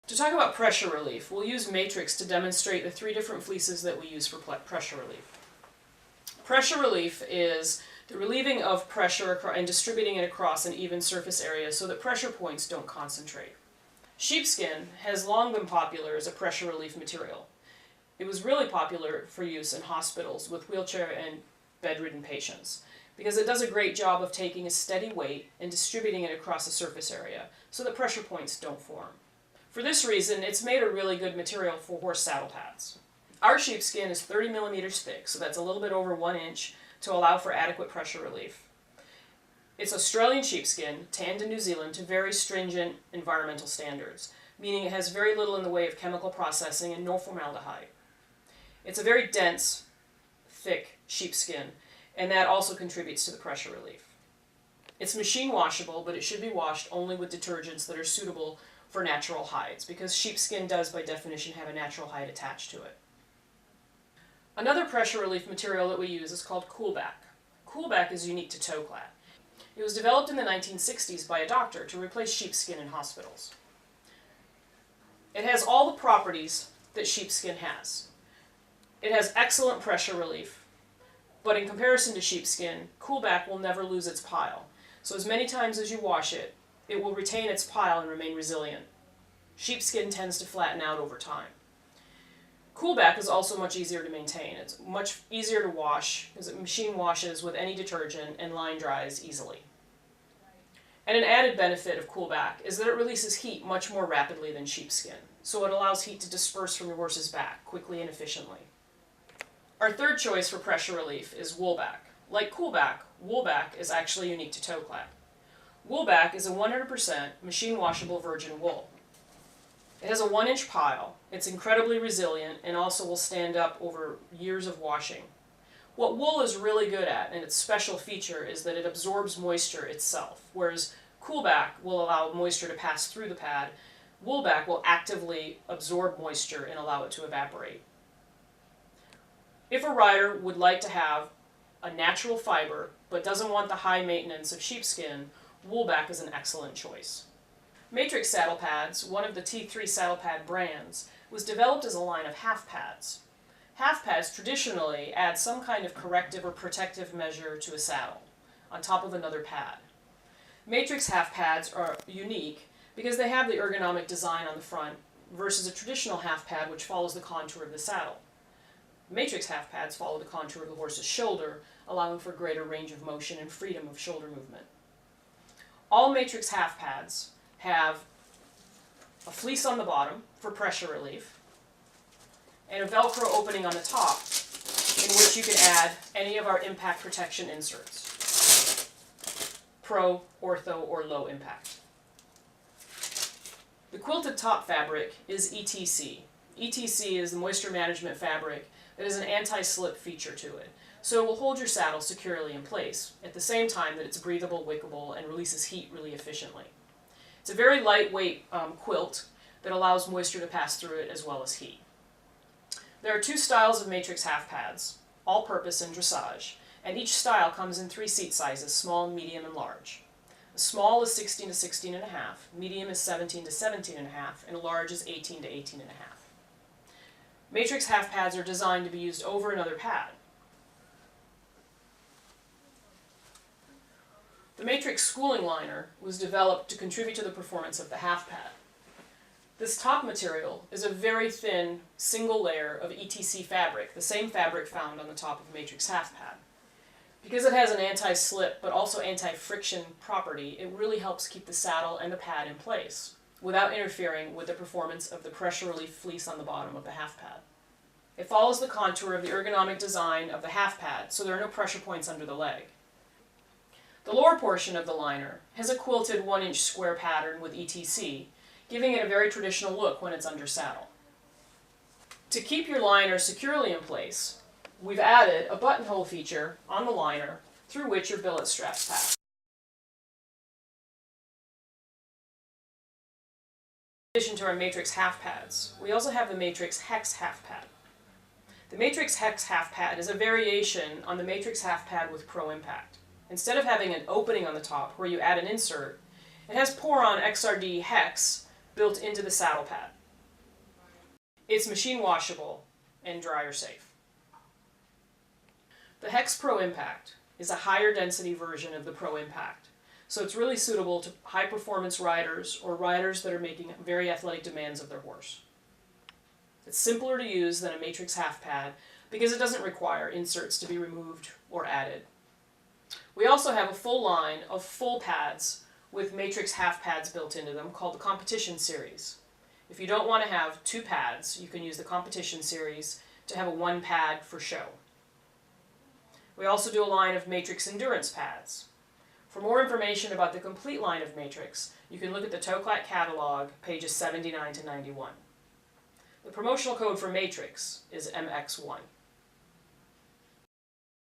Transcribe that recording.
To talk about pressure relief, we'll use Matrix to demonstrate the three different fleeces that we use for pressure relief. Pressure relief is the relieving of pressure and distributing it across an even surface area so that pressure points don't concentrate. Sheepskin has long been popular as a pressure relief material. It was really popular for use in hospitals with wheelchair and bedridden patients because it does a great job of taking a steady weight and distributing it across a surface area so that pressure points don't form. For this reason, it's made a really good material for horse saddle pads. Our sheepskin is 30 millimeters thick, so that's a little bit over 1 inch, to allow for adequate pressure relief. It's Australian sheepskin, tanned in New Zealand to very stringent environmental standards, meaning it has very little in the way of chemical processing and no formaldehyde. It's a very dense, thick sheepskin, and that also contributes to the pressure relief. It's machine washable, but it should be washed only with detergents that are suitable for natural hides, because sheepskin does by definition have a natural hide attached to it. Another pressure relief material that we use is called Coolback. Coolback is unique to Toklat. It was developed in the 1960s by a doctor to replace sheepskin in hospitals. It has all the properties that sheepskin has. It has excellent pressure relief, but in comparison to sheepskin, Coolback will never lose its pile. So as many times as you wash it, it will retain its pile and remain resilient. Sheepskin tends to flatten out over time. Coolback is also much easier to maintain. It's much easier to wash because it machine washes with any detergent and line dries easily. And an added benefit of Coolback is that it releases heat much more rapidly than sheepskin, so it allows heat to disperse from your horse's back quickly and efficiently. Our third choice for pressure relief is Woolback. Like Coolback, Woolback is actually unique to Toklat. Woolback is a 100% machine washable virgin wool. It has a 1 inch pile, it's incredibly resilient, and also will stand up over years of washing. What wool is really good at, and its special feature, is that it absorbs moisture itself, whereas Coolback will allow moisture to pass through the pad. Woolback will actively absorb moisture and allow it to evaporate. If a rider would like to have a natural fiber, but doesn't want the high maintenance of sheepskin, Woolback is an excellent choice. Matrix saddle pads, one of the T3 saddle pad brands, was developed as a line of half pads. Half pads traditionally add some kind of corrective or protective measure to a saddle, on top of another pad. Matrix half pads are unique because they have the ergonomic design on the front versus a traditional half pad which follows the contour of the saddle. Matrix half pads follow the contour of the horse's shoulder, allowing for greater range of motion and freedom of shoulder movement. All Matrix half pads have a fleece on the bottom for pressure relief and a Velcro opening on the top in which you can add any of our impact protection inserts, pro, ortho, or low impact. The quilted top fabric is ETC. ETC is the moisture management fabric that has an anti-slip feature to it, so it will hold your saddle securely in place at the same time that it's breathable, wickable, and releases heat really efficiently. It's a very lightweight quilt that allows moisture to pass through it as well as heat. There are two styles of Matrix half pads, all-purpose and dressage, and each style comes in 3 seat sizes, small, medium, and large. A small is 16 to 16.5, medium is 17 to 17.5, and a large is 18 to 18.5. Matrix half pads are designed to be used over another pad. The Matrix schooling liner was developed to contribute to the performance of the half pad. This top material is a very thin single layer of ETC fabric, the same fabric found on the top of a Matrix half pad. Because it has an anti-slip but also anti-friction property, it really helps keep the saddle and the pad in place without interfering with the performance of the pressure relief fleece on the bottom of the half pad. It follows the contour of the ergonomic design of the half pad, so there are no pressure points under the leg. The lower portion of the liner has a quilted 1 inch square pattern with ETC, giving it a very traditional look when it's under saddle. To keep your liner securely in place, we've added a buttonhole feature on the liner through which your billet straps pass. In addition to our Matrix half pads, we also have the Matrix Hex half pad. The Matrix Hex half pad is a variation on the Matrix half pad with Pro Impact. Instead of having an opening on the top where you add an insert, it has Poron XRD Hex built into the saddle pad. It's machine washable and dryer safe. The Hex Pro Impact is a higher density version of the Pro Impact, so it's really suitable to high performance riders or riders that are making very athletic demands of their horse. It's simpler to use than a Matrix half pad because it doesn't require inserts to be removed or added. We also have a full line of full pads with Matrix half pads built into them called the Competition Series. If you don't want to have two pads, you can use the Competition Series to have a one pad for show. We also do a line of Matrix Endurance pads. For more information about the complete line of Matrix, you can look at the Toklat catalog, pages 79 to 91. The promotional code for Matrix is MX1.